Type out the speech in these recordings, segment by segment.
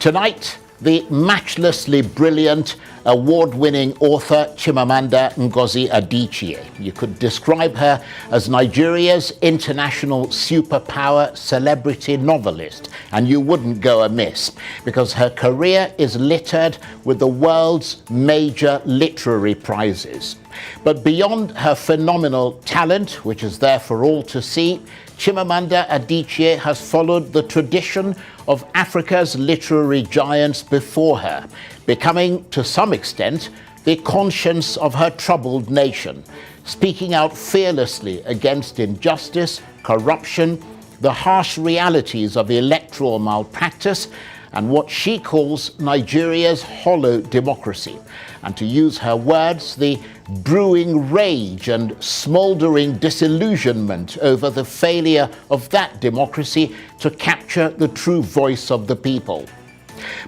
Tonight, the matchlessly brilliant, award-winning author Chimamada Ngozi Adichie. You could describe her as Nigeria's international superpower celebrity novelist, and you wouldn't go amiss, because her career is littered with the world's major literary prizes. But beyond her phenomenal talent, which is there for all to see, Chimamada Adichie has followed the tradition of Africa's literary giants before her, becoming, to some extent, the conscience of her troubled nation, speaking out fearlessly against injustice, corruption, the harsh realities of electoral malpractice, and what she calls Nigeria's hollow democracy, and to use her words, the brewing rage and smouldering disillusionment over the failure of that democracy to capture the true voice of the people.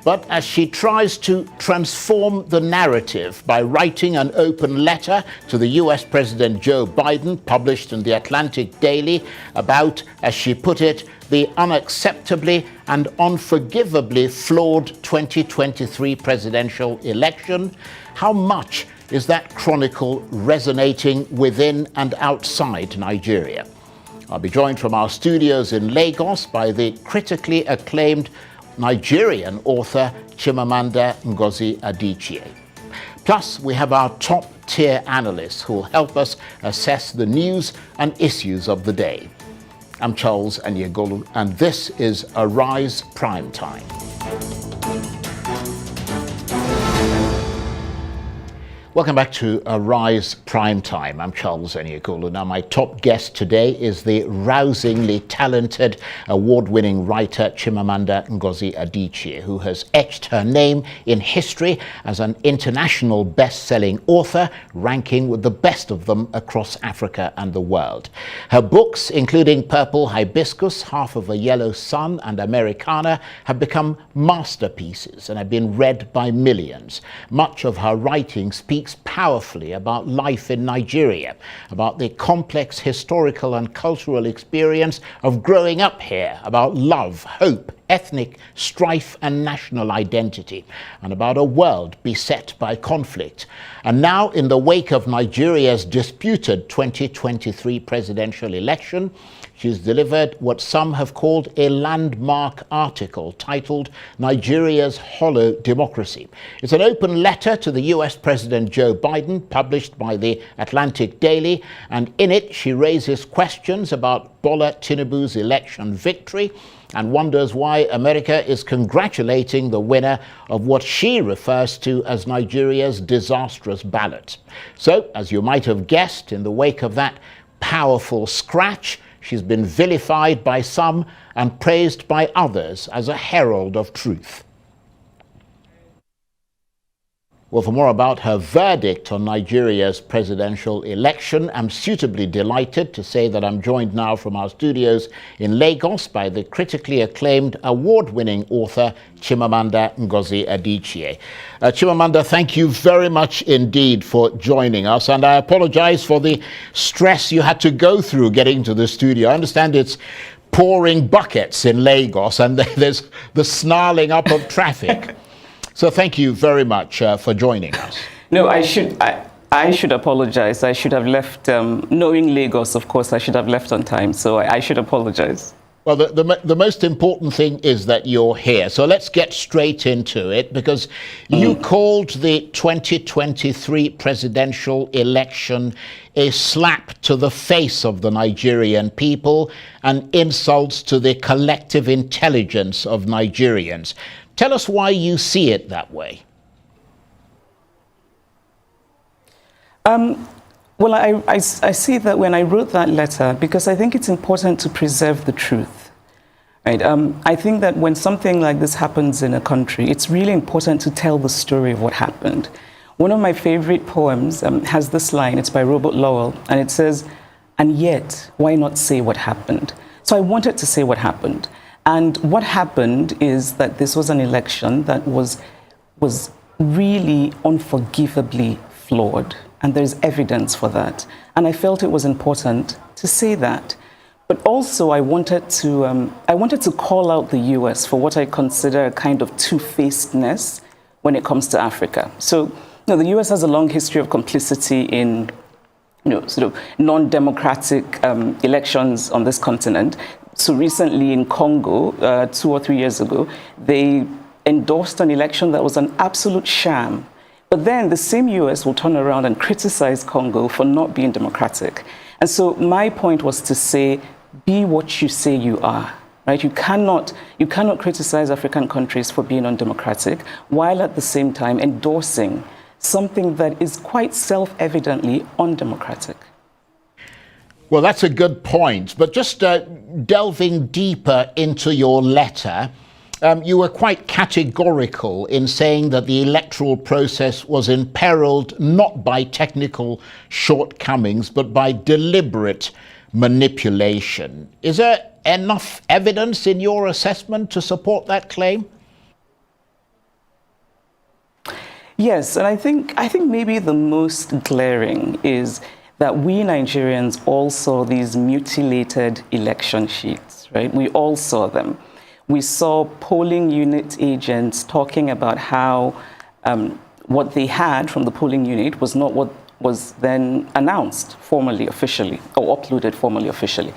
But as she tries to transform the narrative by writing an open letter to the US President Joe Biden, published in the Atlantic Daily, about, as she put it, the unacceptably and unforgivably flawed 2023 presidential election, how much is that chronicle resonating within and outside Nigeria? I'll be joined from our studios in Lagos by the critically acclaimed Nigerian author Chimamanda Ngozi Adichie. Plus, we have our top-tier analysts who will help us assess the news and issues of the day. I'm Charles Anyegolu, and this is Arise Prime Time. Welcome back to Arise Prime Time. I'm Charles Anyegolu. Now, my top guest today is the rousingly talented, award-winning writer Chimamanda Ngozi Adichie, who has etched her name in history as an international best-selling author, ranking with the best of them across Africa and the world. Her books, including Purple Hibiscus, Half of a Yellow Sun, and Americana, have become masterpieces and have been read by millions. Much of her writing speaks powerfully about life in Nigeria, about the complex historical and cultural experience of growing up here, about love, hope, ethnic strife and national identity, and about a world beset by conflict. And now, in the wake of Nigeria's disputed 2023 presidential election, she's delivered what some have called a landmark article titled Nigeria's Hollow Democracy. It's an open letter to the US President Joe Biden, published by the Atlantic Daily, and in it she raises questions about Bola Tinubu's election victory and wonders why America is congratulating the winner of what she refers to as Nigeria's disastrous ballot. So, as you might have guessed, in the wake of that powerful scratch, she's been vilified by some and praised by others as a herald of truth. Well, for more about her verdict on Nigeria's presidential election, I'm suitably delighted to say that I'm joined now from our studios in Lagos by the critically acclaimed award-winning author Chimamanda Ngozi Adichie. Chimamanda, thank you very much indeed for joining us, and I apologize for the stress you had to go through getting to the studio. I understand it's pouring buckets in Lagos and there's the snarling up of traffic. So thank you very much for joining us. No, I should apologize. I should have left, knowing Lagos, of course, I should have left on time. So I should apologize. Well, the most important thing is that you're here. So let's get straight into it, because you called the 2023 presidential election a slap to the face of the Nigerian people and insults to the collective intelligence of Nigerians. Tell us why you see it that way. Well, I see that when I wrote that letter, because I think it's important to preserve the truth. Right? I think that when something like this happens in a country, it's really important to tell the story of what happened. One of my favorite poems has this line, it's by Robert Lowell, and it says, "And yet, why not say what happened?" So I wanted to say what happened. And what happened is that this was an election that was really unforgivably flawed. And there's evidence for that. And I felt it was important to say that. But also, I wanted to call out the U.S. for what I consider a kind of two-facedness when it comes to Africa. So, the U.S. has a long history of complicity in, sort of non-democratic elections on this continent. So recently in Congo, 2 or 3 years ago, they endorsed an election that was an absolute sham. But then the same US will turn around and criticize Congo for not being democratic. And so my point was to say, be what you say you are, right? You cannot criticize African countries for being undemocratic while at the same time endorsing something that is quite self-evidently undemocratic. Well, that's a good point. But just delving deeper into your letter, you were quite categorical in saying that the electoral process was imperiled not by technical shortcomings, but by deliberate manipulation. Is there enough evidence in your assessment to support that claim? Yes, and I think maybe the most glaring is that we Nigerians all saw these mutilated election sheets, right? We all saw them. We saw polling unit agents talking about how what they had from the polling unit was not what was then announced formally, officially, or uploaded formally, officially.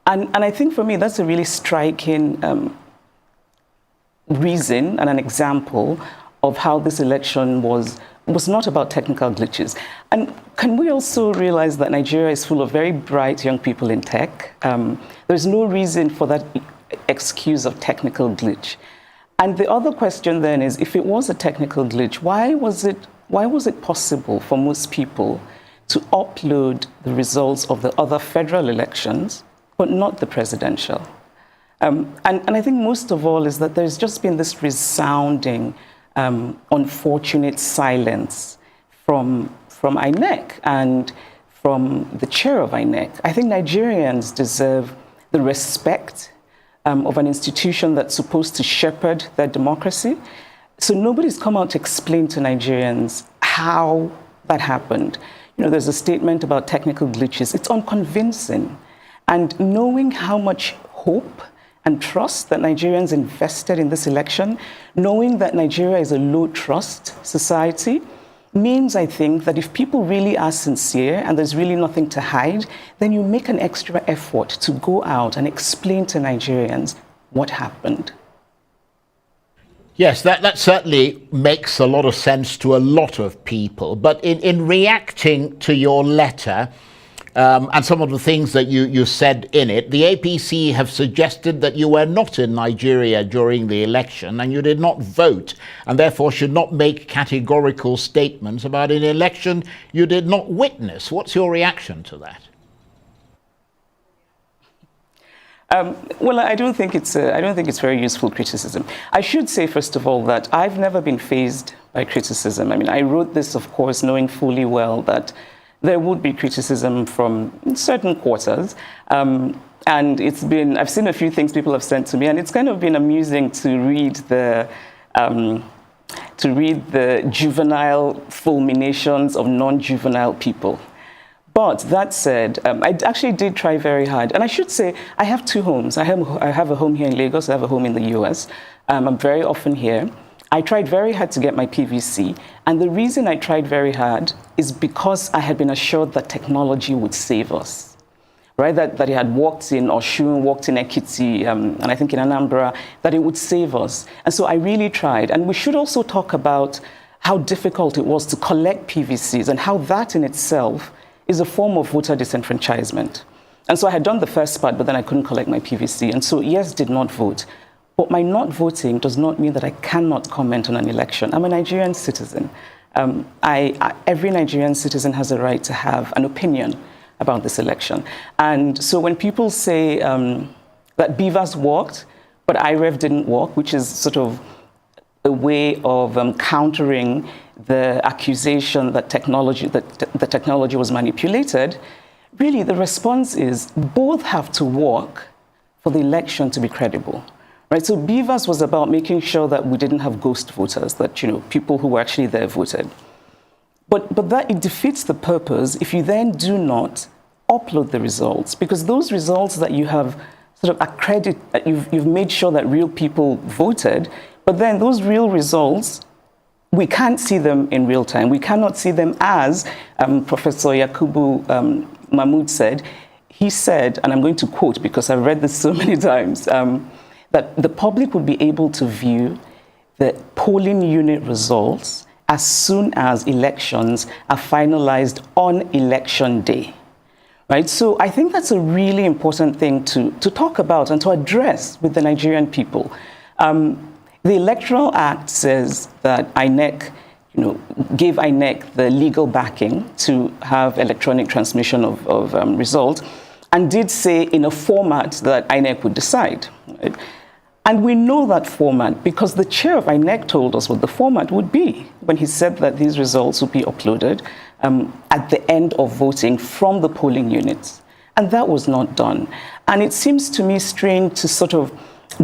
And I think for me, that's a really striking reason and an example of how this election was not about technical glitches. And can we also realize that Nigeria is full of very bright young people in tech? There's no reason for that excuse of technical glitch. And the other question then is, if it was a technical glitch, why was it possible for most people to upload the results of the other federal elections, but not the presidential? And I think most of all is that there's just been this resounding unfortunate silence from INEC and from the chair of INEC. I think Nigerians deserve the respect of an institution that's supposed to shepherd their democracy. So nobody's come out to explain to Nigerians how that happened. There's a statement about technical glitches. It's unconvincing. And knowing how much hope and trust that Nigerians invested in this election, knowing that Nigeria is a low-trust society, means, I think, that if people really are sincere and there's really nothing to hide, then you make an extra effort to go out and explain to Nigerians what happened. Yes, that certainly makes a lot of sense to a lot of people. But in reacting to your letter, and some of the things that you said in it, the APC have suggested that you were not in Nigeria during the election and you did not vote, and therefore should not make categorical statements about an election you did not witness. What's your reaction to that? Well, I don't think it's very useful criticism. I should say, first of all, that I've never been fazed by criticism. I mean, I wrote this, of course, knowing fully well that there would be criticism from certain quarters. And I've seen a few things people have sent to me, and it's kind of been amusing to read the juvenile fulminations of non-juvenile people. But that said, I actually did try very hard. And I should say, I have two homes. I have a home here in Lagos, I have a home in the US. I'm very often here. I tried very hard to get my PVC, and the reason I tried very hard is because I had been assured that technology would save us, right? That it had worked in Oshun, worked in Ekiti, and I think in Anambra, that it would save us. And so I really tried. And we should also talk about how difficult it was to collect PVCs and how that in itself is a form of voter disenfranchisement. And so I had done the first part, but then I couldn't collect my PVC. And so, yes, did not vote. But my not voting does not mean that I cannot comment on an election. I'm a Nigerian citizen. Every Nigerian citizen has a right to have an opinion about this election. And so when people say that BVAS worked, but IREV didn't work, which is sort of a way of countering the accusation that the technology was manipulated, really the response is both have to work for the election to be credible. Right, so BVAS was about making sure that we didn't have ghost voters, that people who were actually there voted. But that it defeats the purpose if you then do not upload the results, because those results that you have sort of you've made sure that real people voted, but then those real results, we can't see them in real time. We cannot see them as Professor Yakubu Mamood said. He said, and I'm going to quote because I've read this so many times, that the public would be able to view the polling unit results as soon as elections are finalized on election day. Right? So I think that's a really important thing to talk about and to address with the Nigerian people. The Electoral Act says that INEC, gave INEC the legal backing to have electronic transmission of results, and did say in a format that INEC would decide. Right? And we know that format because the chair of INEC told us what the format would be when he said that these results would be uploaded at the end of voting from the polling units. And that was not done. And it seems to me strange to sort of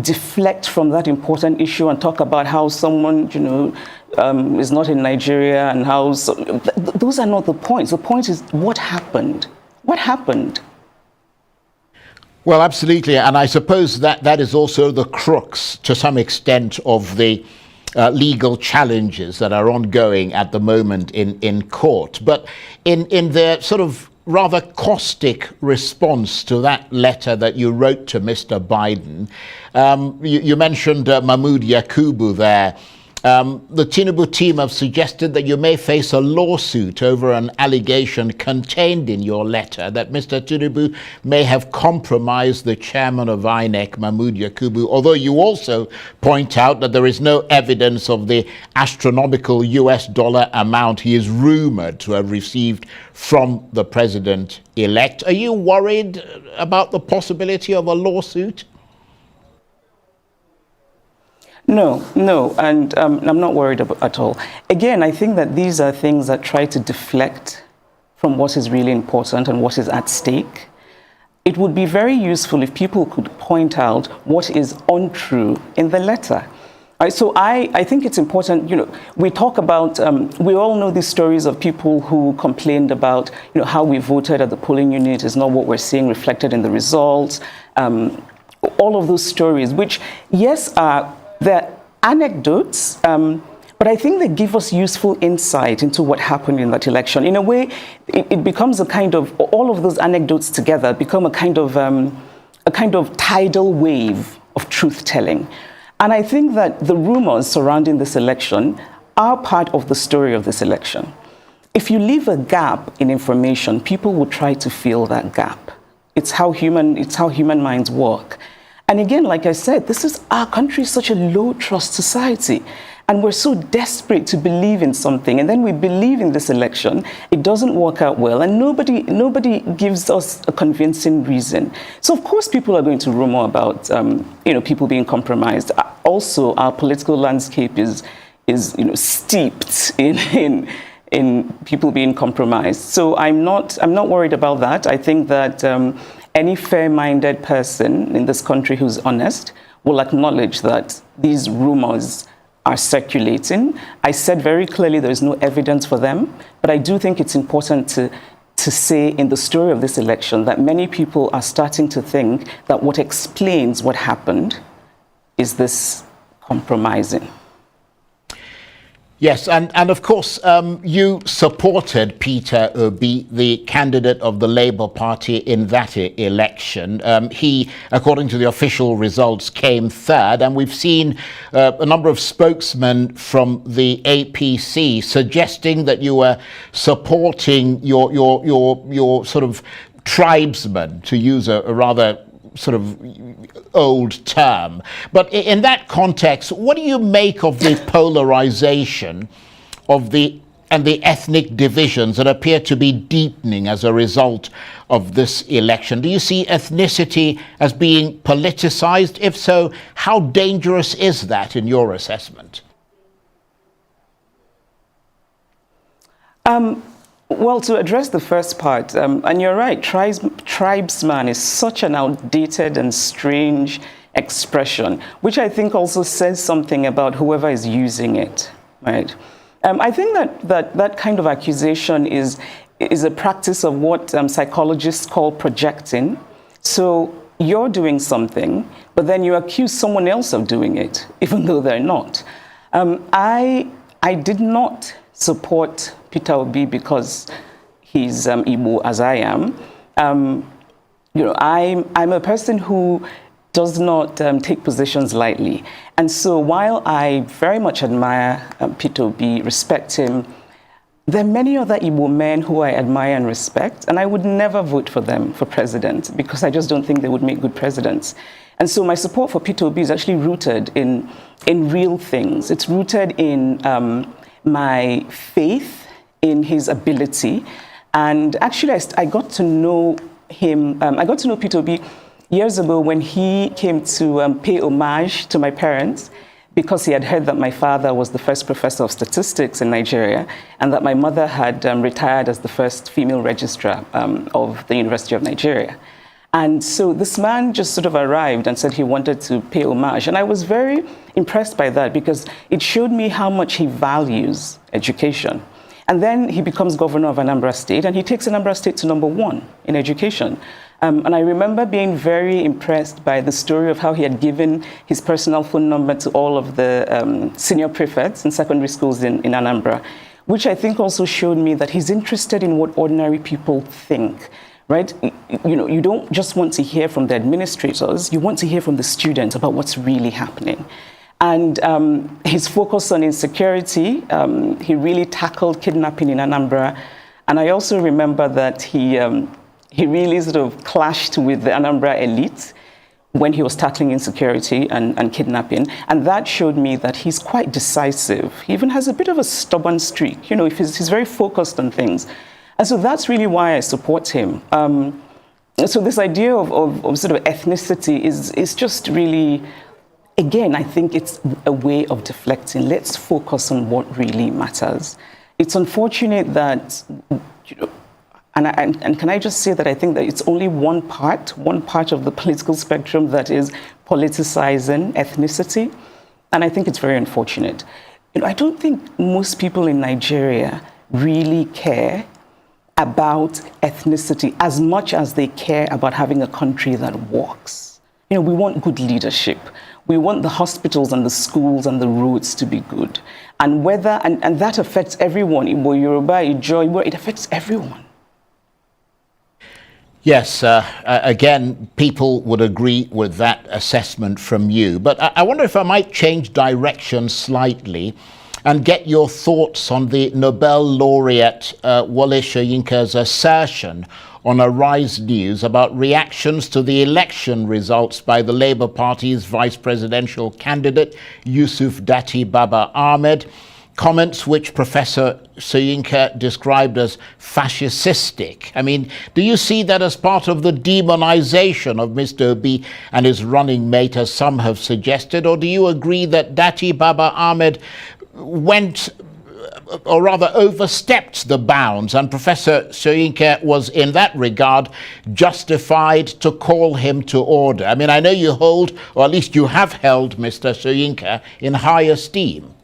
deflect from that important issue and talk about how someone, is not in Nigeria and how... those are not the points. The point is what happened? What happened? Well, absolutely. And I suppose that is also the crux, to some extent, of the legal challenges that are ongoing at the moment in court. But in the sort of rather caustic response to that letter that you wrote to Mr. Biden, you mentioned Mamood Yakubu there. The Tinubu team have suggested that you may face a lawsuit over an allegation contained in your letter that Mr. Tinubu may have compromised the chairman of INEC, Mamood Yakubu, although you also point out that there is no evidence of the astronomical US dollar amount he is rumored to have received from the president-elect. Are you worried about the possibility of a lawsuit? No, and I'm not worried at all. Again, I think that these are things that try to deflect from what is really important and what is at stake. It would be very useful if people could point out what is untrue in the letter. Right, so I think it's important, we talk about, we all know these stories of people who complained about, how we voted at the polling unit is not what we're seeing reflected in the results. All of those stories, which, yes, they're anecdotes, but I think they give us useful insight into what happened in that election. In a way, it becomes a kind of, all of those anecdotes together become a kind of tidal wave of truth-telling. And I think that the rumors surrounding this election are part of the story of this election. If you leave a gap in information, people will try to fill that gap. It's how human minds work. And again, like I said, our country is such a low-trust society. And we're so desperate to believe in something. And then we believe in this election, it doesn't work out well, and nobody gives us a convincing reason. So of course people are going to rumor about people being compromised. Also, our political landscape is steeped in people being compromised. So I'm not worried about that. I think that any fair-minded person in this country who's honest will acknowledge that these rumors are circulating. I said very clearly there is no evidence for them, but I do think it's important to say in the story of this election that many people are starting to think that what explains what happened is this compromising. Yes, and of course, you supported Peter Obi, the candidate of the Labour Party in that election. He, according to the official results, came third, and we've seen a number of spokesmen from the APC suggesting that you were supporting your sort of tribesmen, to use a rather sort of old term. But in that context, what do you make of the polarization of the ethnic divisions that appear to be deepening as a result of this election? Do you see ethnicity as being politicized? If so, how dangerous is that in your assessment? Well, to address the first part, and you're right, tribesman is such an outdated and strange expression, which I think also says something about whoever is using it, right? I think that kind of accusation is is a practice of what psychologists call projecting. So you're doing something, but then you accuse someone else of doing it, even though they're not. I did not support Peter Obi because he's Igbo, as I am. I'm a person who does not take positions lightly. And so while I very much admire Peter Obi, respect him, there are many other Igbo men who I admire and respect, and I would never vote for them for president because I just don't think they would make good presidents. And so my support for Peter Obi is actually rooted in real things. It's rooted in my faith in his ability. And actually, I got to know him, I got to know Peter Obi years ago when he came to pay homage to my parents, because he had heard that my father was the first professor of statistics in Nigeria and that my mother had retired as the first female registrar of the University of Nigeria. And so this man just sort of arrived and said he wanted to pay homage. And I was very impressed by that because it showed me how much he values education. And then he becomes governor of Anambra State, and he takes Anambra State to #1 in education. And I remember being very impressed by the story of how he had given his personal phone number to all of the senior prefects in secondary schools in Anambra, which I think also showed me that he's interested in what ordinary people think, right? You don't just want to hear from the administrators, you want to hear from the students about what's really happening. And his focus on insecurity, he really tackled kidnapping in Anambra. And I also remember that he really sort of clashed with the Anambra elite when he was tackling insecurity and kidnapping. And that showed me that he's quite decisive. He even has a bit of a stubborn streak. He's very focused on things. And so that's really why I support him. So this idea of sort of ethnicity is just really, again, I think it's a way of deflecting. Let's focus on what really matters. It's unfortunate that, and can I just say that I think that it's only one part of the political spectrum that is politicizing ethnicity. And I think it's very unfortunate. I don't think most people in Nigeria really care about ethnicity as much as they care about having a country that works. We want good leadership. We want the hospitals and the schools and the roads to be good. And and that affects everyone. Igbo, Yoruba, Ijo, it affects everyone. Yes, again, people would agree with that assessment from you. But I wonder if I might change direction slightly and get your thoughts on the Nobel laureate Wole Soyinka's assertion on Arise News about reactions to the election results by the Labour Party's vice presidential candidate, Yusuf Dati Baba Ahmed. Comments which Professor Soyinka described as fascistic. I mean, do you see that as part of the demonization of Mr. Obi and his running mate, as some have suggested, or do you agree that Dati Baba Ahmed went, or rather overstepped the bounds, and Professor Soyinka was in that regard justified to call him to order? I mean, I know you hold, or at least you have held, Mr. Soyinka in high esteem.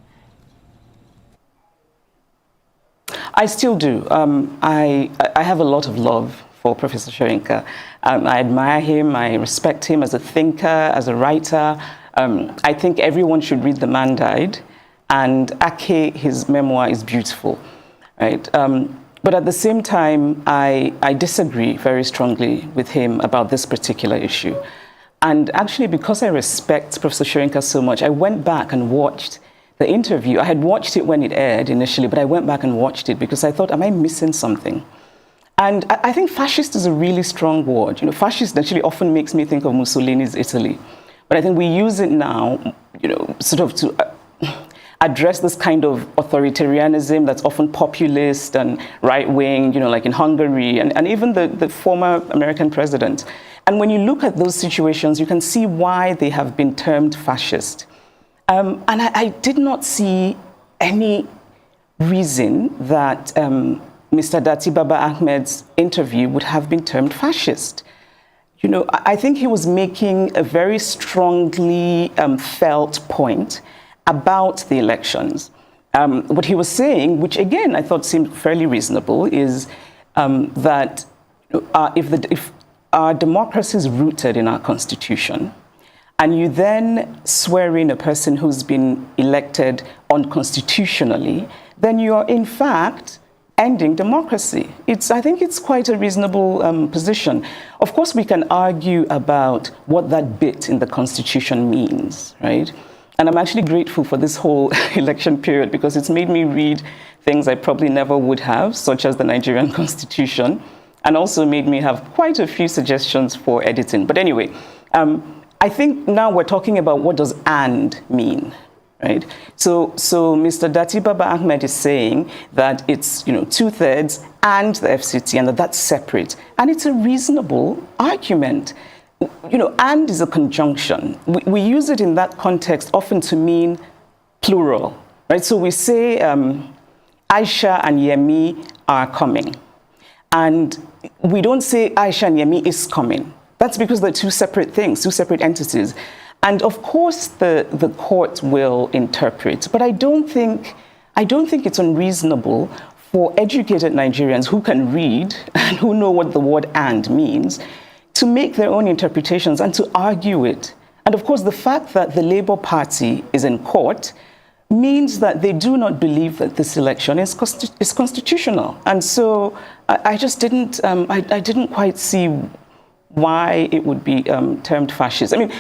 I still do. I have a lot of love for Professor Soyinka. I admire him. I respect him as a thinker, as a writer. I think everyone should read The Man Died. And Ake, his memoir, is beautiful, right? But at the same time, I disagree very strongly with him about this particular issue. And actually, because I respect Professor Soyinka so much, I went back and watched the interview. I had watched it when it aired initially, but I went back and watched it because I thought, am I missing something? And I think fascist is a really strong word. Fascist actually often makes me think of Mussolini's Italy. But I think we use it now, sort of to address this kind of authoritarianism that's often populist and right-wing, like in Hungary, and even the former American president. And when you look at those situations, you can see why they have been termed fascist. And I did not see any reason that Mr. Dati Baba Ahmed's interview would have been termed fascist. I think he was making a very strongly felt point about the elections. What he was saying, which again I thought seemed fairly reasonable, is that if our democracy is rooted in our constitution, and you then swear in a person who's been elected unconstitutionally, then you are in fact ending democracy. I think it's quite a reasonable position. Of course, we can argue about what that bit in the Constitution means, right? And I'm actually grateful for this whole election period because it's made me read things I probably never would have, such as the Nigerian Constitution, and also made me have quite a few suggestions for editing. But anyway, I think now we're talking about what does "and" mean. Right? So Mr. Dati Baba Ahmed is saying that it's 2/3 and the FCT, and that's separate. And it's a reasonable argument. And is a conjunction. We use it in that context often to mean plural. Right? So we say Aisha and Yemi are coming. And we don't say Aisha and Yemi is coming. That's because they're two separate things, two separate entities. And of course, the court will interpret, but I don't think it's unreasonable for educated Nigerians who can read and who know what the word "and" means to make their own interpretations and to argue it. And of course, the fact that the Labour Party is in court means that they do not believe that this election is constitutional. And so I just didn't quite see why it would be termed fascist. I mean,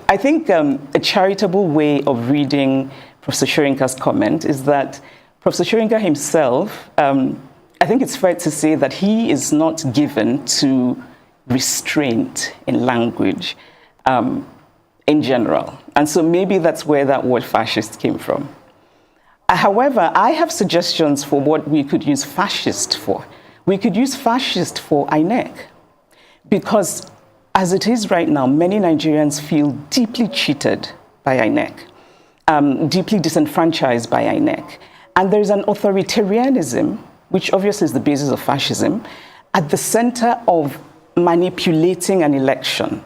I think a charitable way of reading Professor Shoyinka's comment is that Professor Shoyinka himself, I think it's fair to say that he is not given to restraint in language in general. And so maybe that's where that word fascist came from. However, I have suggestions for what we could use fascist for. We could use fascist for INEC. Because as it is right now, many Nigerians feel deeply cheated by INEC, deeply disenfranchised by INEC. And there's an authoritarianism, which obviously is the basis of fascism, at the center of manipulating an election.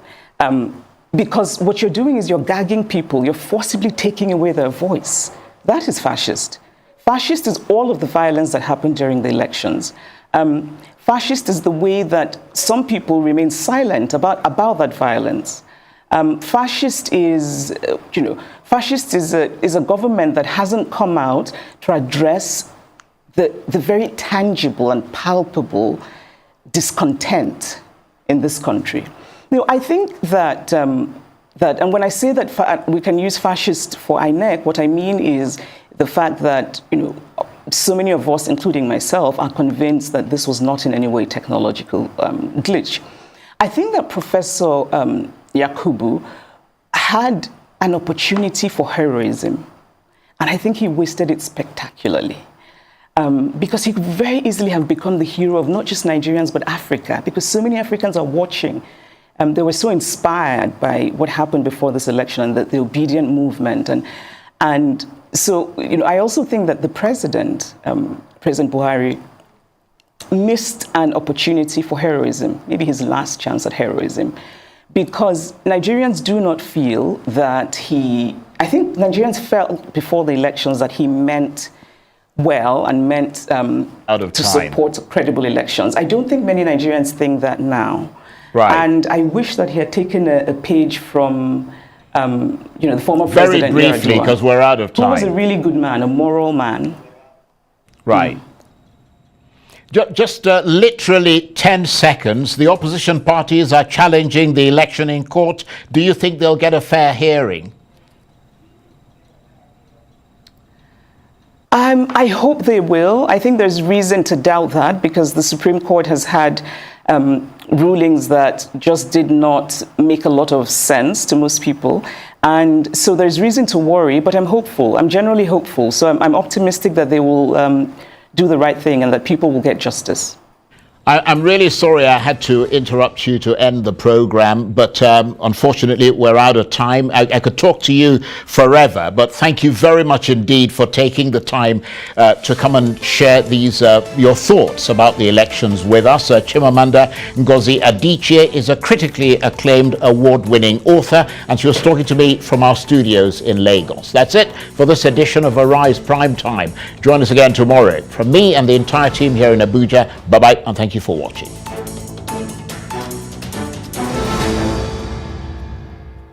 Because what you're doing is you're gagging people, you're forcibly taking away their voice. That is fascist. Fascist is all of the violence that happened during the elections. Fascist is the way that some people remain silent about that violence. Fascist is a government that hasn't come out to address the very tangible and palpable discontent in this country. I think that, and when I say that we can use fascist for INEC, what I mean is the fact that, so many of us, including myself, are convinced that this was not in any way technological glitch. I think that Professor Yakubu had an opportunity for heroism, and I think he wasted it spectacularly. Because he could very easily have become the hero of not just Nigerians, but Africa, because so many Africans are watching. They were so inspired by what happened before this election and the obedient movement. And so, I also think that the president, President Buhari, missed an opportunity for heroism, maybe his last chance at heroism, because Nigerians do not feel that I think Nigerians felt before the elections that he meant well and meant to support credible elections. I don't think many Nigerians think that now. Right. And I wish that he had taken a page from the former president. Very briefly, because we're out of time. Who was a really good man, a moral man. Right. Just literally 10 seconds. The opposition parties are challenging the election in court. Do you think they'll get a fair hearing? I hope they will. I think there's reason to doubt that because the Supreme Court has had rulings that just did not make a lot of sense to most people. And so there's reason to worry, but I'm hopeful. I'm generally hopeful. So I'm optimistic that they will do the right thing and that people will get justice. I'm really sorry I had to interrupt you to end the program, but unfortunately we're out of time. I could talk to you forever, but thank you very much indeed for taking the time to come and share these your thoughts about the elections with us. Chimamanda Ngozi Adichie is a critically acclaimed award-winning author, and she was talking to me from our studios in Lagos. That's it for this edition of Arise Prime Time. Join us again tomorrow. From me and the entire team here in Abuja, bye-bye and thank you for watching.